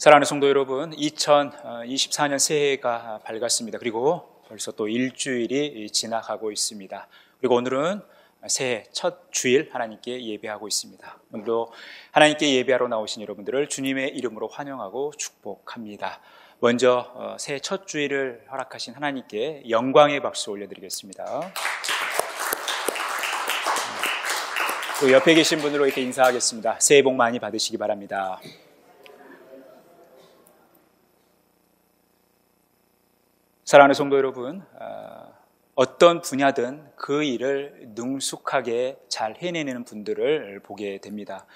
사랑하는 성도 여러분, 2024년 새해가 밝았습니다. 그리고 벌써 또 일주일이 지나가고 있습니다. 그리고 오늘은 새해 첫 주일 하나님께 예배하고 있습니다. 오늘도 하나님께 예배하러 나오신 여러분들을 주님의 이름으로 환영하고 축복합니다. 먼저 새해 첫 주일을 허락하신 하나님께 영광의 박수 올려드리겠습니다. 또 옆에 계신 분으로 이렇게 인사하겠습니다. 새해 복 많이 받으시기 바랍니다. 사랑하는 성도 여러분, 어떤 분야든 그 일을 능숙하게 잘 해내는 분들을 보게 됩니다.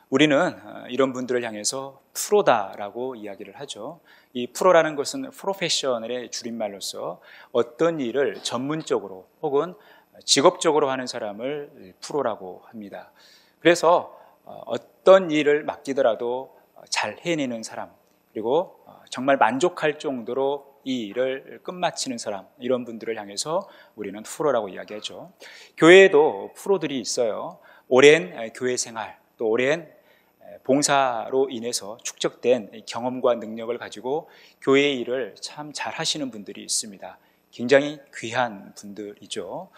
우리는 이런 분들을 향해서 프로다라고 이야기를 하죠. 이 프로라는 것은 프로페셔널의 줄임말로서 어떤 일을 전문적으로 혹은 직업적으로 하는 사람을 프로라고 합니다. 그래서 어떤 일을 맡기더라도 잘 해내는 사람, 그리고 정말 만족할 정도로 이 일을 끝마치는 사람, 이런 분들을 향해서 우리는 프로라고 이야기하죠. 교회에도 프로들이 있어요. 오랜 교회 생활, 또 오랜 봉사로 인해서 축적된 경험과 능력을 가지고 교회의 일을 참 잘 하시는 분들이 있습니다. 굉장히 귀한 분들이죠.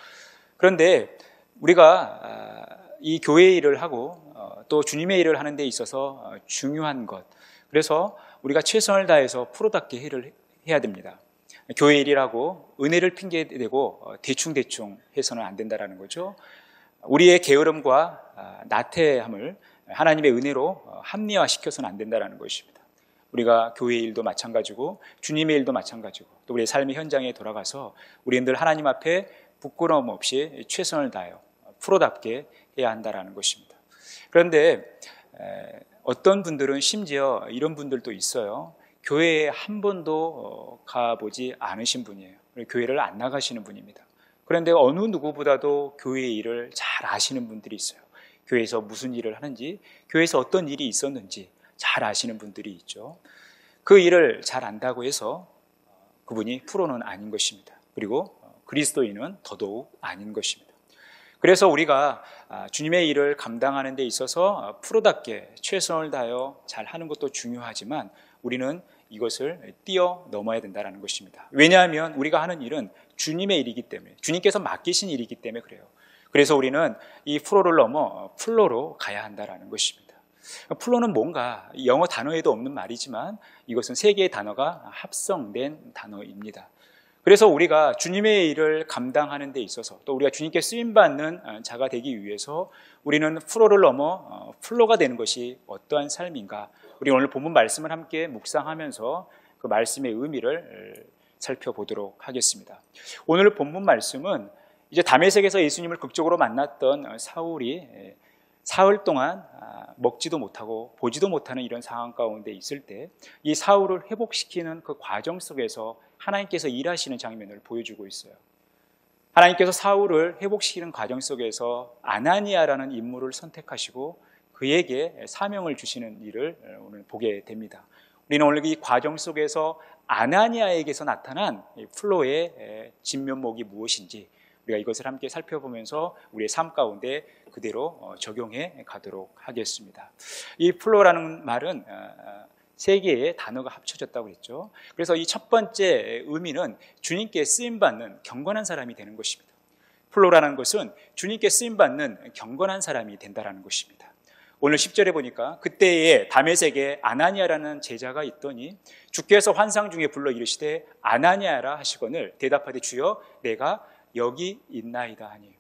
그런데 우리가 이 교회의 일을 하고 또 주님의 일을 하는 데 있어서 중요한 것, 그래서 우리가 최선을 다해서 프로답게 일을 해야 됩니다. 교회 일이라고 은혜를 핑계대고 대충 해서는 안 된다는 거죠. 우리의 게으름과 나태함을 하나님의 은혜로 합리화시켜서는 안 된다는 것입니다. 우리가 교회 일도 마찬가지고 주님의 일도 마찬가지고 또 우리의 삶의 현장에 돌아가서 우리들 하나님 앞에 부끄러움 없이 최선을 다하여 프로답게 해야 한다는 것입니다. 그런데 어떤 분들은 심지어 이런 분들도 있어요. 교회에 한 번도 가보지 않으신 분이에요. 교회를 안 나가시는 분입니다. 그런데 어느 누구보다도 교회의 일을 잘 아시는 분들이 있어요. 교회에서 무슨 일을 하는지, 교회에서 어떤 일이 있었는지 잘 아시는 분들이 있죠. 그 일을 잘 안다고 해서 그분이 프로는 아닌 것입니다. 그리고 그리스도인은 더더욱 아닌 것입니다. 그래서 우리가 주님의 일을 감당하는 데 있어서 프로답게 최선을 다하여 잘 하는 것도 중요하지만 우리는 이것을 뛰어넘어야 된다는 것입니다. 왜냐하면 우리가 하는 일은 주님의 일이기 때문에, 주님께서 맡기신 일이기 때문에 그래요. 그래서 우리는 이 프로를 넘어 플로로 가야 한다는 것입니다. 플로는 뭔가 영어 단어에도 없는 말이지만 이것은 세 개의 단어가 합성된 단어입니다. 그래서 우리가 주님의 일을 감당하는 데 있어서 또 우리가 주님께 쓰임받는 자가 되기 위해서 우리는 프로를 넘어 플로가 되는 것이 어떠한 삶인가, 우리 오늘 본문 말씀을 함께 묵상하면서 그 말씀의 의미를 살펴보도록 하겠습니다. 오늘 본문 말씀은 이제 다메섹에서 예수님을 극적으로 만났던 사울이 사흘 동안 먹지도 못하고 보지도 못하는 이런 상황 가운데 있을 때 이 사울을 회복시키는 그 과정 속에서 하나님께서 일하시는 장면을 보여주고 있어요. 하나님께서 사울을 회복시키는 과정 속에서 아나니아라는 인물을 선택하시고 그에게 사명을 주시는 일을 오늘 보게 됩니다. 우리는 오늘 이 과정 속에서 아나니아에게서 나타난 플로의 진면목이 무엇인지 우리가 이것을 함께 살펴보면서 우리의 삶 가운데 그대로 적용해 가도록 하겠습니다. 이 플로라는 말은 세 개의 단어가 합쳐졌다고 했죠. 그래서 이 첫 번째 의미는 주님께 쓰임받는 경건한 사람이 되는 것입니다. 플로라는 것은 주님께 쓰임받는 경건한 사람이 된다는 것입니다. 오늘 10절에 보니까 그때에 다메섹에 아나니아라는 제자가 있더니 주께서 환상 중에 불러 이르시되 아나니아라 하시거늘 대답하되 주여 내가 여기 있나이다 하니,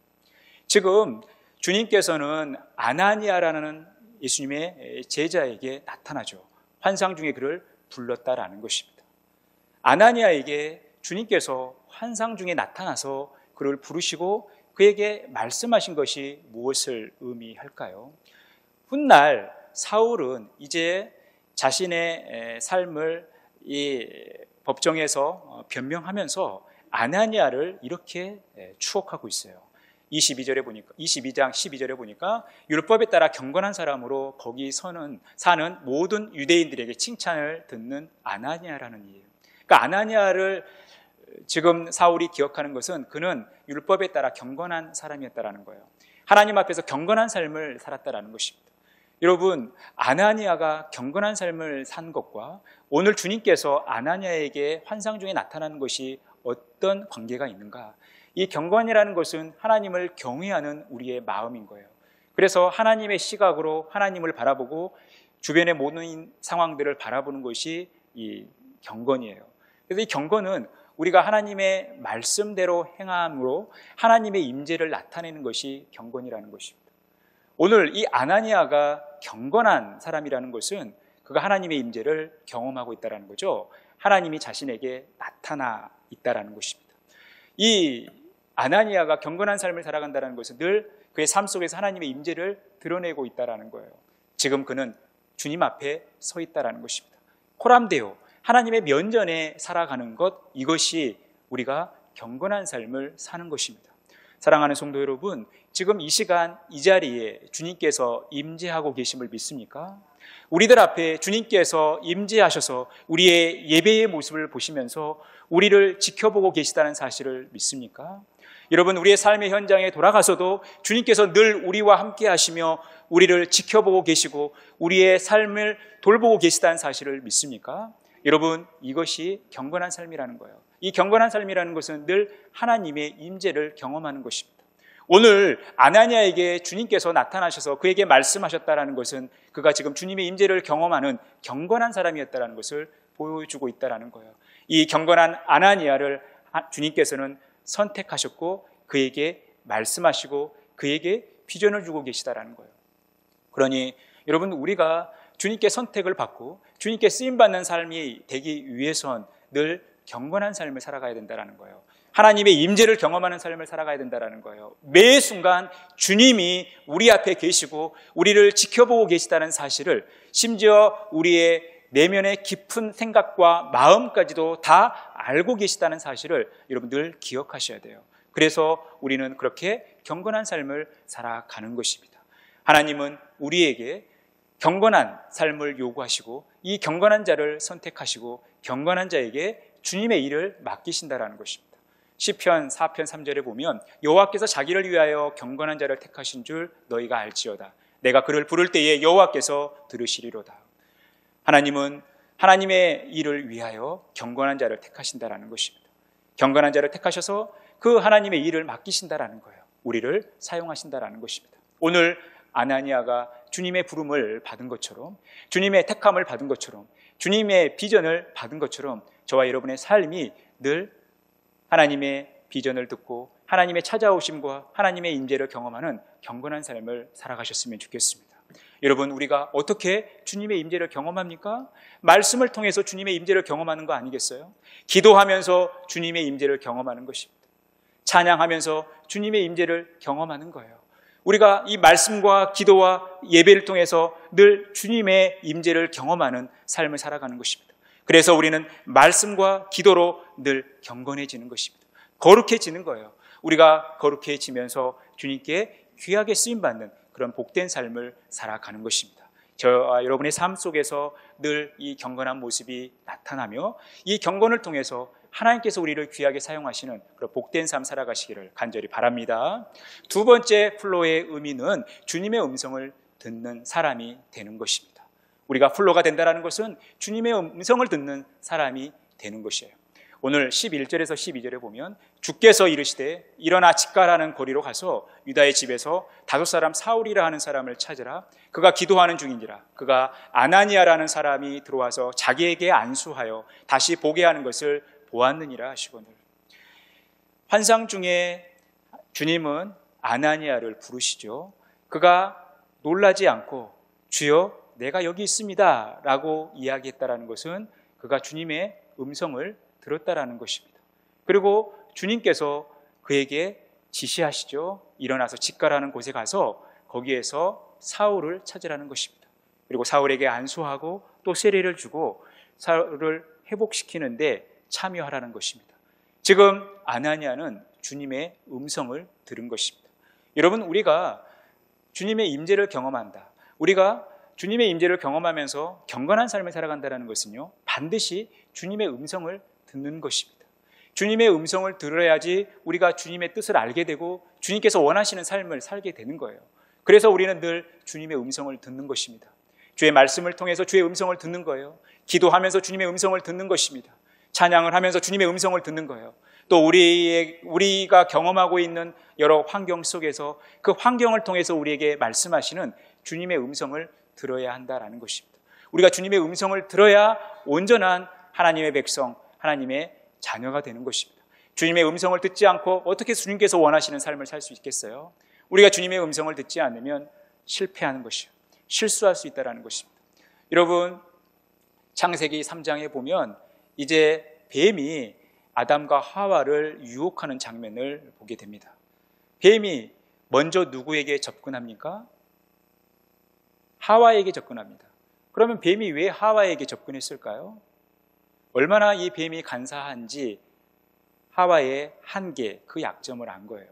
지금 주님께서는 아나니아라는 예수님의 제자에게 나타나죠. 환상 중에 그를 불렀다라는 것입니다. 아나니아에게 주님께서 환상 중에 나타나서 그를 부르시고 그에게 말씀하신 것이 무엇을 의미할까요? 훗날 사울은 이제 자신의 삶을 이 법정에서 변명하면서 아나니아를 이렇게 추억하고 있어요. 22장 12절에 보니까 율법에 따라 경건한 사람으로 거기 사는 모든 유대인들에게 칭찬을 듣는 아나니아라는 이에요. 그러니까 아나니아를 지금 사울이 기억하는 것은 그는 율법에 따라 경건한 사람이었다라는 거예요. 하나님 앞에서 경건한 삶을 살았다라는 것입니다. 여러분, 아나니아가 경건한 삶을 산 것과 오늘 주님께서 아나니아에게 환상 중에 나타나는 것이 어떤 관계가 있는가? 이 경건이라는 것은 하나님을 경외하는 우리의 마음인 거예요. 그래서 하나님의 시각으로 하나님을 바라보고 주변의 모든 상황들을 바라보는 것이 이 경건이에요. 그래서 이 경건은 우리가 하나님의 말씀대로 행함으로 하나님의 임재를 나타내는 것이 경건이라는 것입니다. 오늘 이 아나니아가 경건한 사람이라는 것은 그가 하나님의 임재를 경험하고 있다는 거죠. 하나님이 자신에게 나타나 있다는 것입니다. 이 아나니아가 경건한 삶을 살아간다는 것은 늘 그의 삶 속에서 하나님의 임재를 드러내고 있다는 거예요. 지금 그는 주님 앞에 서 있다는 것입니다. 코람데오, 하나님의 면전에 살아가는 것, 이것이 우리가 경건한 삶을 사는 것입니다. 사랑하는 성도 여러분, 지금 이 시간 이 자리에 주님께서 임재하고 계심을 믿습니까? 우리들 앞에 주님께서 임재하셔서 우리의 예배의 모습을 보시면서 우리를 지켜보고 계시다는 사실을 믿습니까? 여러분, 우리의 삶의 현장에 돌아가서도 주님께서 늘 우리와 함께 하시며 우리를 지켜보고 계시고 우리의 삶을 돌보고 계시다는 사실을 믿습니까? 여러분, 이것이 경건한 삶이라는 거예요. 이 경건한 삶이라는 것은 늘 하나님의 임재를 경험하는 것입니다. 오늘 아나니아에게 주님께서 나타나셔서 그에게 말씀하셨다는 것은 그가 지금 주님의 임재를 경험하는 경건한 사람이었다는 것을 보여주고 있다는 거예요. 이 경건한 아나니아를 주님께서는 선택하셨고 그에게 말씀하시고 그에게 비전을 주고 계시다는 거예요. 그러니 여러분, 우리가 주님께 선택을 받고 주님께 쓰임받는 삶이 되기 위해선 늘 경건한 삶을 살아가야 된다는 거예요. 하나님의 임재를 경험하는 삶을 살아가야 된다는 거예요. 매 순간 주님이 우리 앞에 계시고 우리를 지켜보고 계시다는 사실을, 심지어 우리의 내면의 깊은 생각과 마음까지도 다 알고 계시다는 사실을 여러분 늘 기억하셔야 돼요. 그래서 우리는 그렇게 경건한 삶을 살아가는 것입니다. 하나님은 우리에게 경건한 삶을 요구하시고 이 경건한 자를 선택하시고 경건한 자에게 주님의 일을 맡기신다라는 것입니다. 시편 4편 3절에 보면 여호와께서 자기를 위하여 경건한 자를 택하신 줄 너희가 알지어다. 내가 그를 부를 때에 여호와께서 들으시리로다. 하나님은 하나님의 일을 위하여 경건한 자를 택하신다라는 것입니다. 경건한 자를 택하셔서 그 하나님의 일을 맡기신다라는 거예요. 우리를 사용하신다라는 것입니다. 오늘 아나니아가 주님의 부름을 받은 것처럼, 주님의 택함을 받은 것처럼, 주님의 비전을 받은 것처럼 저와 여러분의 삶이 늘 하나님의 비전을 듣고 하나님의 찾아오심과 하나님의 임재를 경험하는 경건한 삶을 살아가셨으면 좋겠습니다. 여러분, 우리가 어떻게 주님의 임재를 경험합니까? 말씀을 통해서 주님의 임재를 경험하는 거 아니겠어요? 기도하면서 주님의 임재를 경험하는 것입니다. 찬양하면서 주님의 임재를 경험하는 거예요. 우리가 이 말씀과 기도와 예배를 통해서 늘 주님의 임재를 경험하는 삶을 살아가는 것입니다. 그래서 우리는 말씀과 기도로 늘 경건해지는 것입니다. 거룩해지는 거예요. 우리가 거룩해지면서 주님께 귀하게 쓰임받는 그런 복된 삶을 살아가는 것입니다. 저와 여러분의 삶 속에서 늘 이 경건한 모습이 나타나며 이 경건을 통해서 하나님께서 우리를 귀하게 사용하시는 그런 복된 삶 살아가시기를 간절히 바랍니다. 두 번째 플로의 의미는 주님의 음성을 듣는 사람이 되는 것입니다. 우리가 플로가 된다는 것은 주님의 음성을 듣는 사람이 되는 것이에요. 오늘 11절에서 12절에 보면 주께서 이르시되 일어나 직가라는 거리로 가서 유다의 집에서 5사람 사울이라 하는 사람을 찾으라. 그가 기도하는 중인지라. 그가 아나니아라는 사람이 들어와서 자기에게 안수하여 다시 보게 하는 것을 보았느니라 하시거늘. 환상 중에 주님은 아나니아를 부르시죠. 그가 놀라지 않고 주여 내가 여기 있습니다 라고 이야기했다라는 것은 그가 주님의 음성을 들었다라는 것입니다. 그리고 주님께서 그에게 지시하시죠. 일어나서 직가라는 곳에 가서 거기에서 사울을 찾으라는 것입니다. 그리고 사울에게 안수하고 또 세례를 주고 사울을 회복시키는데 참여하라는 것입니다. 지금 아나니아는 주님의 음성을 들은 것입니다. 여러분, 우리가 주님의 임재를 경험한다. 우리가 주님의 임재를 경험하면서 경건한 삶을 살아간다는 것은요, 반드시 주님의 음성을 듣는 것입니다. 주님의 음성을 들어야지 우리가 주님의 뜻을 알게 되고 주님께서 원하시는 삶을 살게 되는 거예요. 그래서 우리는 늘 주님의 음성을 듣는 것입니다. 주의 말씀을 통해서 주의 음성을 듣는 거예요. 기도하면서 주님의 음성을 듣는 것입니다. 찬양을 하면서 주님의 음성을 듣는 거예요. 또 우리가 경험하고 있는 여러 환경 속에서 그 환경을 통해서 우리에게 말씀하시는 주님의 음성을 들어야 한다라는 것입니다. 우리가 주님의 음성을 들어야 온전한 하나님의 백성, 하나님의 자녀가 되는 것입니다. 주님의 음성을 듣지 않고 어떻게 주님께서 원하시는 삶을 살 수 있겠어요? 우리가 주님의 음성을 듣지 않으면 실패하는 것이요, 실수할 수 있다는 것입니다. 여러분, 창세기 3장에 보면 이제 뱀이 아담과 하와를 유혹하는 장면을 보게 됩니다. 뱀이 먼저 누구에게 접근합니까? 하와에게 접근합니다. 그러면 뱀이 왜 하와에게 접근했을까요? 얼마나 이 뱀이 간사한지 하와의 한계, 그 약점을 안 거예요.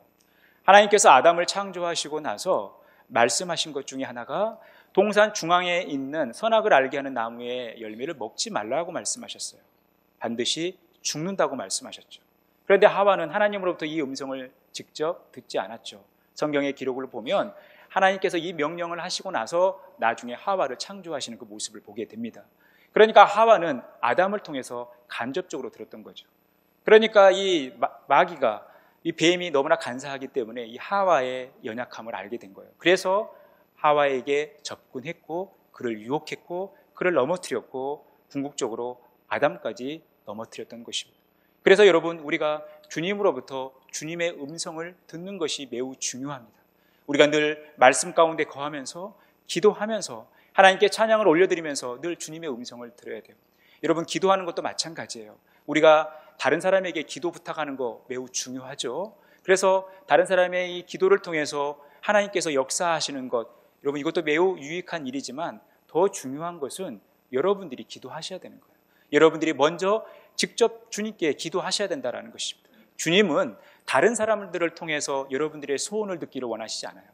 하나님께서 아담을 창조하시고 나서 말씀하신 것 중에 하나가 동산 중앙에 있는 선악을 알게 하는 나무의 열매를 먹지 말라고 말씀하셨어요. 반드시 죽는다고 말씀하셨죠. 그런데 하와는 하나님으로부터 이 음성을 직접 듣지 않았죠. 성경의 기록을 보면 하나님께서 이 명령을 하시고 나서 나중에 하와를 창조하시는 그 모습을 보게 됩니다. 그러니까 하와는 아담을 통해서 간접적으로 들었던 거죠. 그러니까 이 마귀가, 이 뱀이 너무나 간사하기 때문에 이 하와의 연약함을 알게 된 거예요. 그래서 하와에게 접근했고 그를 유혹했고 그를 넘어뜨렸고 궁극적으로 아담까지 넘어뜨렸던 것입니다. 그래서 여러분, 우리가 주님으로부터 주님의 음성을 듣는 것이 매우 중요합니다. 우리가 늘 말씀 가운데 거하면서 기도하면서 하나님께 찬양을 올려드리면서 늘 주님의 음성을 들어야 돼요. 여러분, 기도하는 것도 마찬가지예요. 우리가 다른 사람에게 기도 부탁하는 거 매우 중요하죠. 그래서 다른 사람의 이 기도를 통해서 하나님께서 역사하시는 것, 여러분, 이것도 매우 유익한 일이지만 더 중요한 것은 여러분들이 기도하셔야 되는 거예요. 여러분들이 먼저 직접 주님께 기도하셔야 된다는 것입니다. 주님은 다른 사람들을 통해서 여러분들의 소원을 듣기를 원하시지 않아요.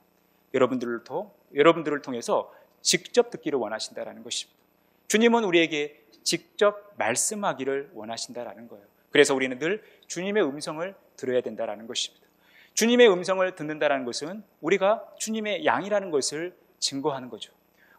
여러분들을 통해서 직접 듣기를 원하신다는 것입니다. 주님은 우리에게 직접 말씀하기를 원하신다는 거예요. 그래서 우리는 늘 주님의 음성을 들어야 된다는 것입니다. 주님의 음성을 듣는다는 것은 우리가 주님의 양이라는 것을 증거하는 거죠.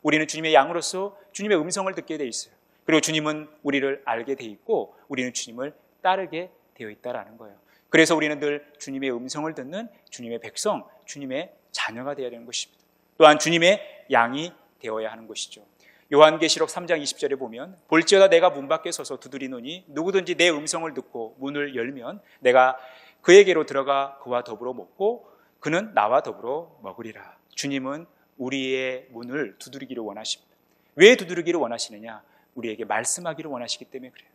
우리는 주님의 양으로서 주님의 음성을 듣게 돼 있어요. 그리고 주님은 우리를 알게 돼 있고 우리는 주님을 따르게 되어 있다는 거예요. 그래서 우리는 늘 주님의 음성을 듣는 주님의 백성, 주님의 자녀가 되어야 되는 것입니다. 또한 주님의 양이 되어야 하는 것이죠. 요한계시록 3장 20절에 보면 볼지어다 내가 문 밖에 서서 두드리노니 누구든지 내 음성을 듣고 문을 열면 내가 그에게로 들어가 그와 더불어 먹고 그는 나와 더불어 먹으리라. 주님은 우리의 문을 두드리기를 원하십니다. 왜 두드리기를 원하시느냐? 우리에게 말씀하기를 원하시기 때문에 그래요.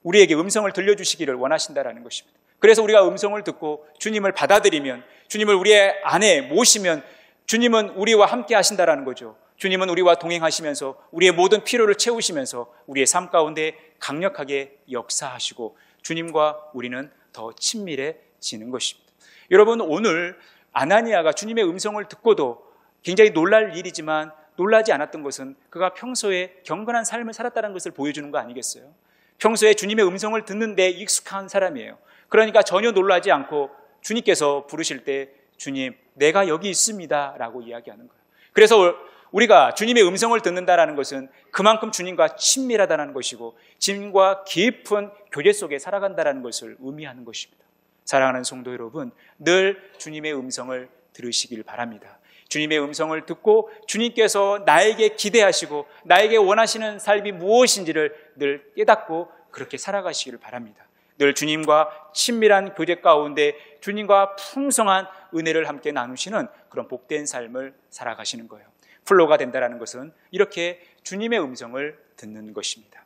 우리에게 음성을 들려주시기를 원하신다는 것입니다. 그래서 우리가 음성을 듣고 주님을 받아들이면, 주님을 우리의 안에 모시면 주님은 우리와 함께 하신다는 거죠. 주님은 우리와 동행하시면서 우리의 모든 필요를 채우시면서 우리의 삶 가운데 강력하게 역사하시고 주님과 우리는 더 친밀해지는 것입니다. 여러분, 오늘 아나니아가 주님의 음성을 듣고도 굉장히 놀랄 일이지만 놀라지 않았던 것은 그가 평소에 경건한 삶을 살았다는 것을 보여주는 거 아니겠어요? 평소에 주님의 음성을 듣는 데 익숙한 사람이에요. 그러니까 전혀 놀라지 않고 주님께서 부르실 때 주님, 내가 여기 있습니다 라고 이야기하는 거예요. 그래서 우리가 주님의 음성을 듣는다는 것은 그만큼 주님과 친밀하다는 것이고 주님과 깊은 교제 속에 살아간다는 것을 의미하는 것입니다. 사랑하는 성도 여러분, 늘 주님의 음성을 들으시길 바랍니다. 주님의 음성을 듣고 주님께서 나에게 기대하시고 나에게 원하시는 삶이 무엇인지를 늘 깨닫고 그렇게 살아가시기를 바랍니다. 늘 주님과 친밀한 교제 가운데 주님과 풍성한 은혜를 함께 나누시는 그런 복된 삶을 살아가시는 거예요. 플로가 된다는 것은 이렇게 주님의 음성을 듣는 것입니다.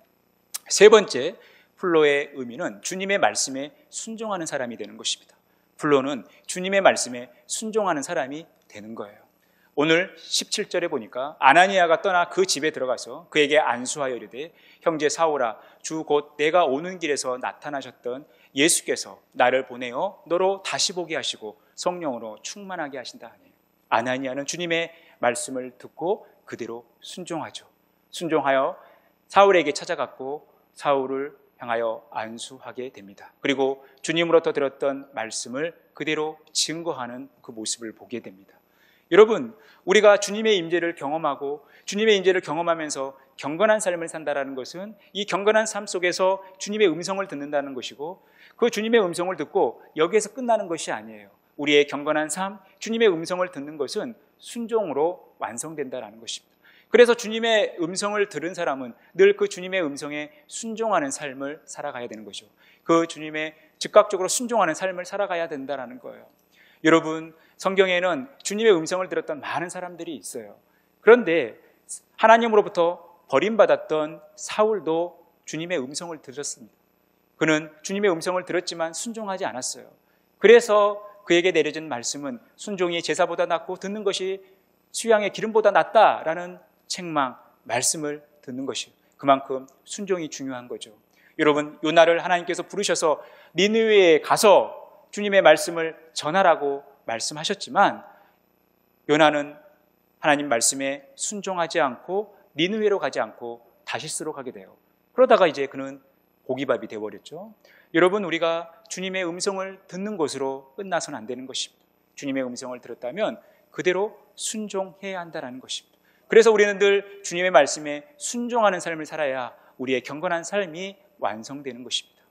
세 번째, 플로의 의미는 주님의 말씀에 순종하는 사람이 되는 것입니다. 플로는 주님의 말씀에 순종하는 사람이 되는 거예요. 오늘 17절에 보니까 아나니아가 떠나 그 집에 들어가서 그에게 안수하여 이르되 형제 사울아, 주 곧 내가 오는 길에서 나타나셨던 예수께서 나를 보내어 너로 다시 보게 하시고 성령으로 충만하게 하신다 하니, 아나니아는 주님의 말씀을 듣고 그대로 순종하죠. 순종하여 사울에게 찾아갔고 사울을 향하여 안수하게 됩니다. 그리고 주님으로부터 들었던 말씀을 그대로 증거하는 그 모습을 보게 됩니다. 여러분, 우리가 주님의 임재를 경험하고 주님의 임재를 경험하면서 경건한 삶을 산다라는 것은 이 경건한 삶 속에서 주님의 음성을 듣는다는 것이고, 그 주님의 음성을 듣고 여기에서 끝나는 것이 아니에요. 우리의 경건한 삶, 주님의 음성을 듣는 것은 순종으로 완성된다라는 것입니다. 그래서 주님의 음성을 들은 사람은 늘 그 주님의 음성에 순종하는 삶을 살아가야 되는 거죠. 그 주님의 즉각적으로 순종하는 삶을 살아가야 된다는 거예요. 여러분, 성경에는 주님의 음성을 들었던 많은 사람들이 있어요. 그런데 하나님으로부터 버림받았던 사울도 주님의 음성을 들었습니다. 그는 주님의 음성을 들었지만 순종하지 않았어요. 그래서 그에게 내려진 말씀은 순종이 제사보다 낫고 듣는 것이 수양의 기름보다 낫다라는 책망, 말씀을 듣는 것이에요. 그만큼 순종이 중요한 거죠. 여러분, 요나를 하나님께서 부르셔서 니느웨에 가서 주님의 말씀을 전하라고 말씀하셨지만 요나는 하나님 말씀에 순종하지 않고 니느웨로 가지 않고 다시스로 가게 돼요. 그러다가 이제 그는 고기밥이 되어버렸죠. 여러분, 우리가 주님의 음성을 듣는 것으로 끝나서는 안 되는 것입니다. 주님의 음성을 들었다면 그대로 순종해야 한다는 것입니다. 그래서 우리는 늘 주님의 말씀에 순종하는 삶을 살아야 우리의 경건한 삶이 완성되는 것입니다.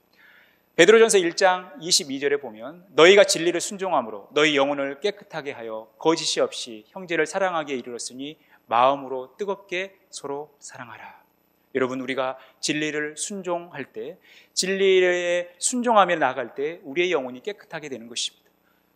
베드로전서 1장 22절에 보면 너희가 진리를 순종함으로 너희 영혼을 깨끗하게 하여 거짓이 없이 형제를 사랑하게 이르렀으니 마음으로 뜨겁게 서로 사랑하라. 여러분, 우리가 진리를 순종할 때, 진리에 순종하며 나아갈 때 우리의 영혼이 깨끗하게 되는 것입니다.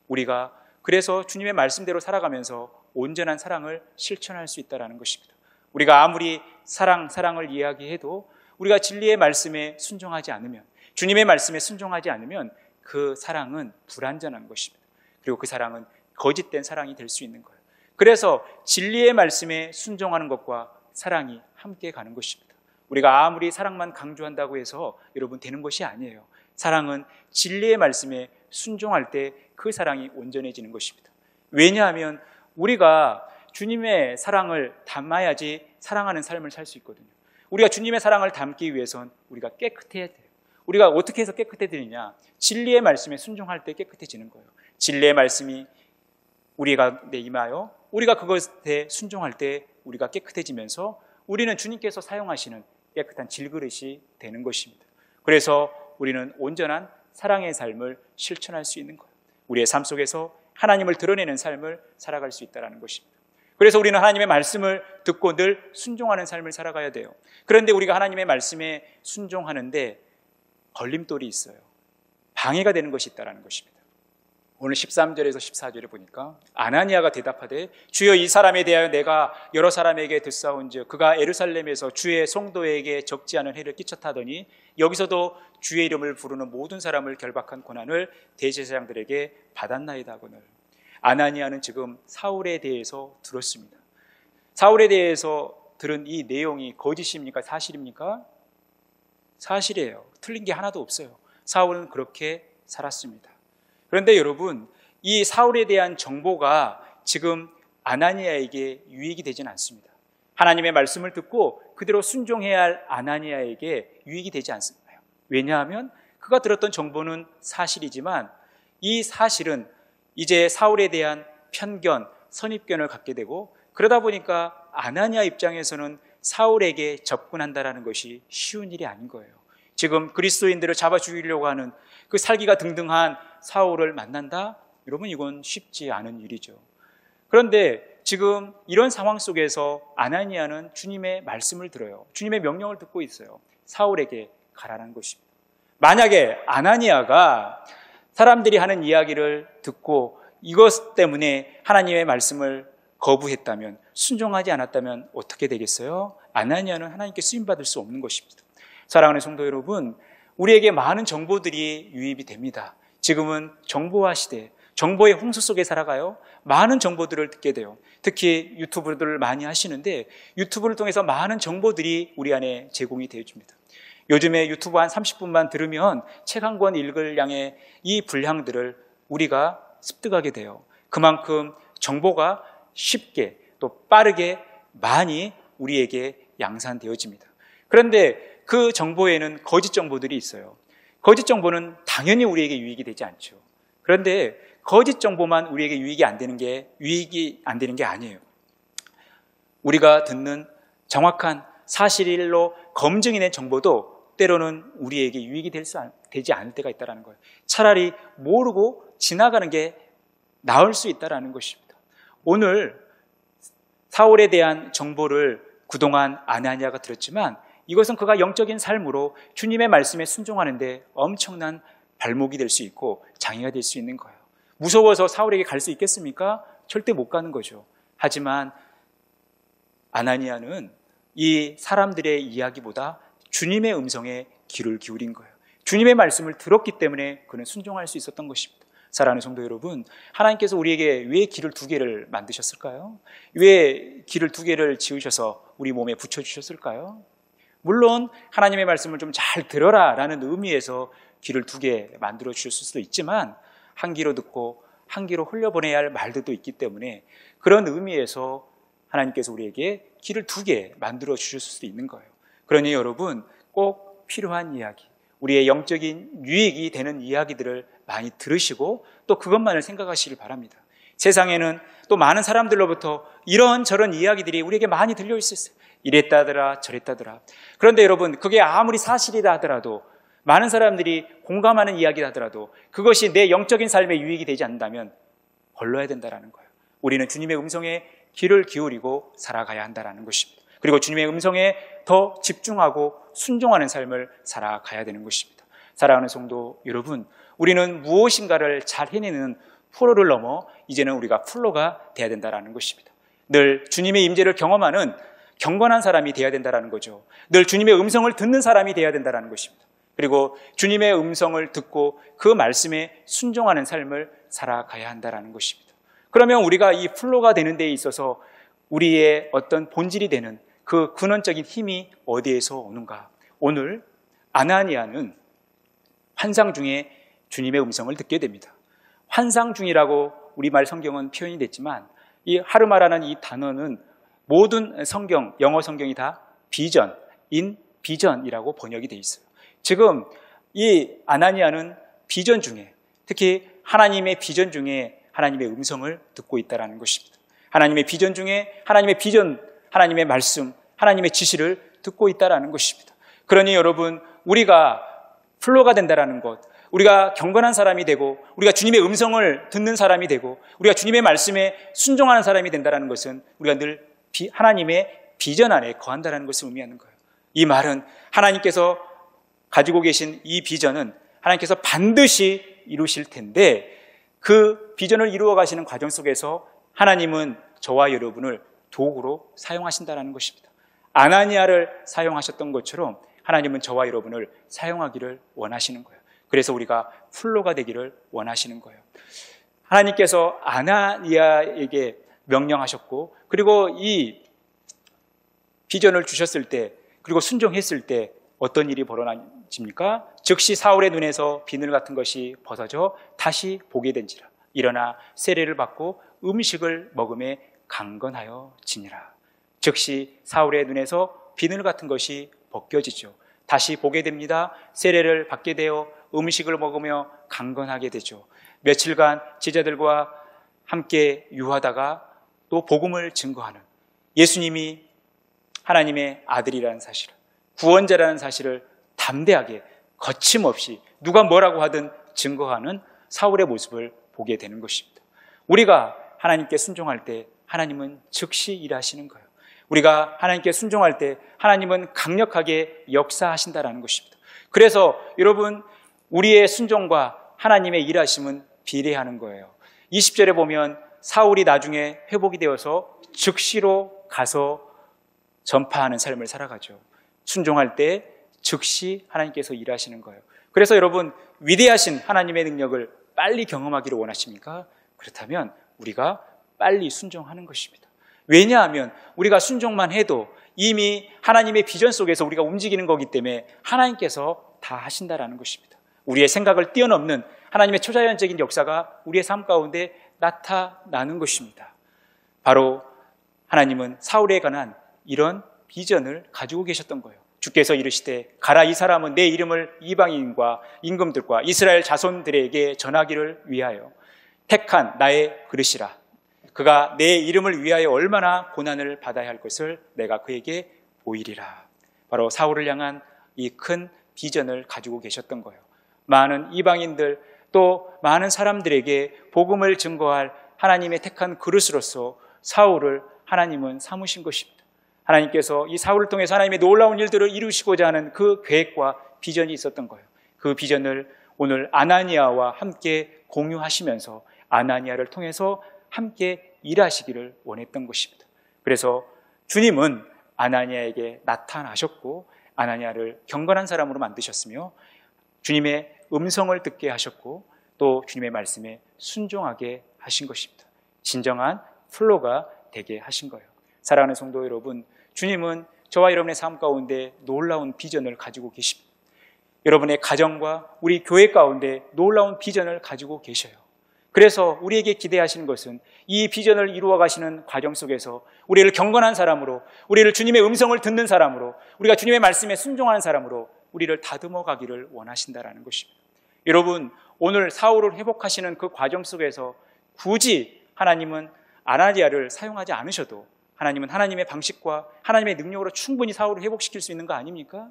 우리가 그래서 주님의 말씀대로 살아가면서 온전한 사랑을 실천할 수 있다는 것입니다. 우리가 아무리 사랑을 이야기해도 우리가 진리의 말씀에 순종하지 않으면, 주님의 말씀에 순종하지 않으면 그 사랑은 불완전한 것입니다. 그리고 그 사랑은 거짓된 사랑이 될 수 있는 거예요. 그래서 진리의 말씀에 순종하는 것과 사랑이 함께 가는 것입니다. 우리가 아무리 사랑만 강조한다고 해서 여러분 되는 것이 아니에요. 사랑은 진리의 말씀에 순종할 때 그 사랑이 온전해지는 것입니다. 왜냐하면 우리가 주님의 사랑을 담아야지 사랑하는 삶을 살 수 있거든요. 우리가 주님의 사랑을 담기 위해선 우리가 깨끗해야 돼요. 우리가 어떻게 해서 깨끗해지느냐? 진리의 말씀에 순종할 때 깨끗해지는 거예요. 진리의 말씀이 우리가 임하여 우리가 그것에 순종할 때 우리가 깨끗해지면서 우리는 주님께서 사용하시는 깨끗한 질그릇이 되는 것입니다. 그래서 우리는 온전한 사랑의 삶을 실천할 수 있는 거예요. 우리의 삶 속에서 하나님을 드러내는 삶을 살아갈 수 있다는 것입니다. 그래서 우리는 하나님의 말씀을 듣고 늘 순종하는 삶을 살아가야 돼요. 그런데 우리가 하나님의 말씀에 순종하는데 걸림돌이 있어요. 방해가 되는 것이 있다는 것입니다. 오늘 13절에서 14절에 보니까 아나니아가 대답하되 주여 이 사람에 대하여 내가 여러 사람에게 듣사온즉 그가 예루살렘에서 주의 성도에게 적지 않은 해를 끼쳤다더니 여기서도 주의 이름을 부르는 모든 사람을 결박한 고난을 대제사장들에게 받았나이다 하거늘. 아나니아는 지금 사울에 대해서 들었습니다. 사울에 대해서 들은 이 내용이 거짓입니까? 사실입니까? 사실이에요. 틀린 게 하나도 없어요. 사울은 그렇게 살았습니다. 그런데 여러분, 이 사울에 대한 정보가 지금 아나니아에게 유익이 되지는 않습니다. 하나님의 말씀을 듣고 그대로 순종해야 할 아나니아에게 유익이 되지 않습니다. 왜냐하면 그가 들었던 정보는 사실이지만 이 사실은 이제 사울에 대한 편견, 선입견을 갖게 되고 그러다 보니까 아나니아 입장에서는 사울에게 접근한다는 것이 쉬운 일이 아닌 거예요. 지금 그리스도인들을 잡아 죽이려고 하는 그 살기가 등등한 사울을 만난다? 여러분, 이건 쉽지 않은 일이죠. 그런데 지금 이런 상황 속에서 아나니아는 주님의 말씀을 들어요. 주님의 명령을 듣고 있어요. 사울에게 가라는 것입니다. 만약에 아나니아가 사람들이 하는 이야기를 듣고 이것 때문에 하나님의 말씀을 거부했다면, 순종하지 않았다면 어떻게 되겠어요? 아나니아는 하나님께 쓰임받을 수 없는 것입니다. 사랑하는 성도 여러분, 우리에게 많은 정보들이 유입이 됩니다. 지금은 정보화 시대, 정보의 홍수 속에 살아가요. 많은 정보들을 듣게 돼요. 특히 유튜브들을 많이 하시는데 유튜브를 통해서 많은 정보들이 우리 안에 제공이 되어줍니다. 요즘에 유튜브 한 30분만 들으면 책 한 권 읽을 양의 이 분량들을 우리가 습득하게 돼요. 그만큼 정보가 쉽게 또 빠르게 많이 우리에게 양산되어집니다. 그런데 그 정보에는 거짓 정보들이 있어요. 거짓 정보는 당연히 우리에게 유익이 되지 않죠. 그런데 거짓 정보만 우리에게 유익이 안 되는 게 아니에요. 우리가 듣는 정확한 사실로 검증이 된 정보도 때로는 우리에게 유익이 되지 않을 때가 있다는 거예요. 차라리 모르고 지나가는 게 나을 수 있다는 것입니다. 오늘 사울에 대한 정보를 그동안 아나니아가 들었지만 이것은 그가 영적인 삶으로 주님의 말씀에 순종하는데 엄청난 발목이 될 수 있고 장애가 될 수 있는 거예요. 무서워서 사울에게 갈 수 있겠습니까? 절대 못 가는 거죠. 하지만 아나니아는 이 사람들의 이야기보다 주님의 음성에 귀를 기울인 거예요. 주님의 말씀을 들었기 때문에 그는 순종할 수 있었던 것입니다. 사랑하는 성도 여러분, 하나님께서 우리에게 왜 귀를 두 개를 만드셨을까요? 왜 귀를 두 개를 지으셔서 우리 몸에 붙여주셨을까요? 물론 하나님의 말씀을 좀 잘 들어라 라는 의미에서 귀를 두 개 만들어 주셨을 수도 있지만 한 귀로 듣고 한 귀로 흘려보내야 할 말들도 있기 때문에 그런 의미에서 하나님께서 우리에게 귀를 두 개 만들어 주셨을 수도 있는 거예요. 그러니 여러분, 꼭 필요한 이야기, 우리의 영적인 유익이 되는 이야기들을 많이 들으시고 또 그것만을 생각하시길 바랍니다. 세상에는 또 많은 사람들로부터 이런저런 이야기들이 우리에게 많이 들려 있었어요. 이랬다더라 저랬다더라. 그런데 여러분, 그게 아무리 사실이다 하더라도, 많은 사람들이 공감하는 이야기다 하더라도 그것이 내 영적인 삶에 유익이 되지 않는다면 걸러야 된다는 거예요. 우리는 주님의 음성에 귀를 기울이고 살아가야 한다는 것입니다. 그리고 주님의 음성에 더 집중하고 순종하는 삶을 살아가야 되는 것입니다. 사랑하는 성도 여러분, 우리는 무엇인가를 잘 해내는 프로를 넘어 이제는 우리가 플로가 돼야 된다는 것입니다. 늘 주님의 임재를 경험하는 경건한 사람이 돼야 된다는 거죠. 늘 주님의 음성을 듣는 사람이 돼야 된다는 것입니다. 그리고 주님의 음성을 듣고 그 말씀에 순종하는 삶을 살아가야 한다는 것입니다. 그러면 우리가 이 플로가 되는 데 있어서 우리의 어떤 본질이 되는 그 근원적인 힘이 어디에서 오는가? 오늘 아나니아는 환상 중에 주님의 음성을 듣게 됩니다. 환상 중이라고 우리말 성경은 표현이 됐지만 이 하르마라는 이 단어는 모든 성경, 영어 성경이 다 비전, 인 비전이라고 번역이 돼 있어요. 지금 이 아나니아는 비전 중에, 특히 하나님의 비전 중에 하나님의 음성을 듣고 있다는 것입니다. 하나님의 비전 중에 하나님의 비전, 하나님의 말씀, 하나님의 지시를 듣고 있다는 것입니다. 그러니 여러분, 우리가 플로가 된다는 것, 우리가 경건한 사람이 되고 우리가 주님의 음성을 듣는 사람이 되고 우리가 주님의 말씀에 순종하는 사람이 된다는 것은 우리가 늘 하나님의 비전 안에 거한다는 것을 의미하는 거예요. 이 말은 하나님께서 가지고 계신 이 비전은 하나님께서 반드시 이루실 텐데 그 비전을 이루어 가시는 과정 속에서 하나님은 저와 여러분을 도구로 사용하신다는 것입니다. 아나니아를 사용하셨던 것처럼 하나님은 저와 여러분을 사용하기를 원하시는 거예요. 그래서 우리가 플로가 되기를 원하시는 거예요. 하나님께서 아나니아에게 명령하셨고 그리고 이 비전을 주셨을 때 그리고 순종했을 때 어떤 일이 벌어집니까? 즉시 사울의 눈에서 비늘 같은 것이 벗어져 다시 보게 된지라. 일어나 세례를 받고 음식을 먹음에 강건하여 지니라. 즉시 사울의 눈에서 비늘 같은 것이 벗겨지죠. 다시 보게 됩니다. 세례를 받게 되어 음식을 먹으며 강건하게 되죠. 며칠간 제자들과 함께 유하다가 또 복음을 증거하는, 예수님이 하나님의 아들이라는 사실, 구원자라는 사실을 담대하게 거침없이 누가 뭐라고 하든 증거하는 사울의 모습을 보게 되는 것입니다. 우리가 하나님께 순종할 때 하나님은 즉시 일하시는 거예요. 우리가 하나님께 순종할 때 하나님은 강력하게 역사하신다는 것입니다. 그래서 여러분, 우리의 순종과 하나님의 일하심은 비례하는 거예요. 20절에 보면 사울이 나중에 회복이 되어서 즉시로 가서 전파하는 삶을 살아가죠. 순종할 때 즉시 하나님께서 일하시는 거예요. 그래서 여러분, 위대하신 하나님의 능력을 빨리 경험하기를 원하십니까? 그렇다면 우리가 빨리 순종하는 것입니다. 왜냐하면 우리가 순종만 해도 이미 하나님의 비전 속에서 우리가 움직이는 거기 때문에 하나님께서 다 하신다라는 것입니다. 우리의 생각을 뛰어넘는 하나님의 초자연적인 역사가 우리의 삶 가운데 나타나는 것입니다. 바로 하나님은 사울에 관한 이런 비전을 가지고 계셨던 거예요. 주께서 이르시되 가라, 이 사람은 내 이름을 이방인과 임금들과 이스라엘 자손들에게 전하기를 위하여 택한 나의 그릇이라. 그가 내 이름을 위하여 얼마나 고난을 받아야 할 것을 내가 그에게 보이리라. 바로 사울을 향한 이 큰 비전을 가지고 계셨던 거예요. 많은 이방인들 또 많은 사람들에게 복음을 증거할 하나님의 택한 그릇으로서 사울을 하나님은 삼으신 것입니다. 하나님께서 이 사울을 통해서 하나님의 놀라운 일들을 이루시고자 하는 그 계획과 비전이 있었던 거예요. 그 비전을 오늘 아나니아와 함께 공유하시면서 아나니아를 통해서 함께 일하시기를 원했던 것입니다. 그래서 주님은 아나니아에게 나타나셨고 아나니아를 경건한 사람으로 만드셨으며 주님의 음성을 듣게 하셨고 또 주님의 말씀에 순종하게 하신 것입니다. 진정한 플로가 되게 하신 거예요. 사랑하는 성도 여러분, 주님은 저와 여러분의 삶 가운데 놀라운 비전을 가지고 계십니다. 여러분의 가정과 우리 교회 가운데 놀라운 비전을 가지고 계셔요. 그래서 우리에게 기대하시는 것은 이 비전을 이루어 가시는 과정 속에서 우리를 경건한 사람으로, 우리를 주님의 음성을 듣는 사람으로, 우리가 주님의 말씀에 순종하는 사람으로 우리를 다듬어 가기를 원하신다라는 것입니다. 여러분, 오늘 사울을 회복하시는 그 과정 속에서 굳이 하나님은 아나니아를 사용하지 않으셔도 하나님은 하나님의 방식과 하나님의 능력으로 충분히 사울을 회복시킬 수 있는 거 아닙니까?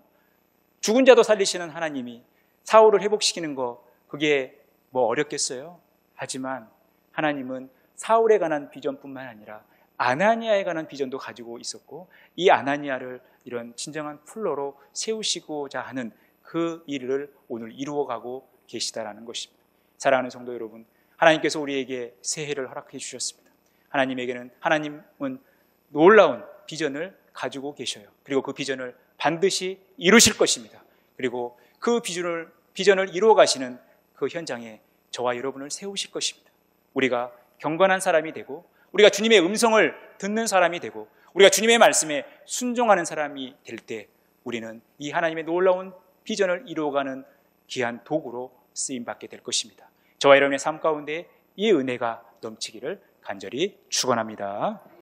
죽은 자도 살리시는 하나님이 사울을 회복시키는 거 그게 뭐 어렵겠어요? 하지만 하나님은 사울에 관한 비전뿐만 아니라 아나니아에 관한 비전도 가지고 있었고 이 아나니아를 이런 진정한 플로로 세우시고자 하는 그 일을 오늘 이루어가고 계시다라는 것입니다. 사랑하는 성도 여러분, 하나님께서 우리에게 새해를 허락해 주셨습니다. 하나님은 놀라운 비전을 가지고 계셔요. 그리고 그 비전을 반드시 이루실 것입니다. 그리고 그 비전을 이루어 가시는 그 현장에 저와 여러분을 세우실 것입니다. 우리가 경건한 사람이 되고 우리가 주님의 음성을 듣는 사람이 되고 우리가 주님의 말씀에 순종하는 사람이 될 때 우리는 이 하나님의 놀라운 비전을 이루어가는 귀한 도구로 쓰임받게 될 것입니다. 저와 여러분의 삶 가운데 이 은혜가 넘치기를 간절히 축원합니다.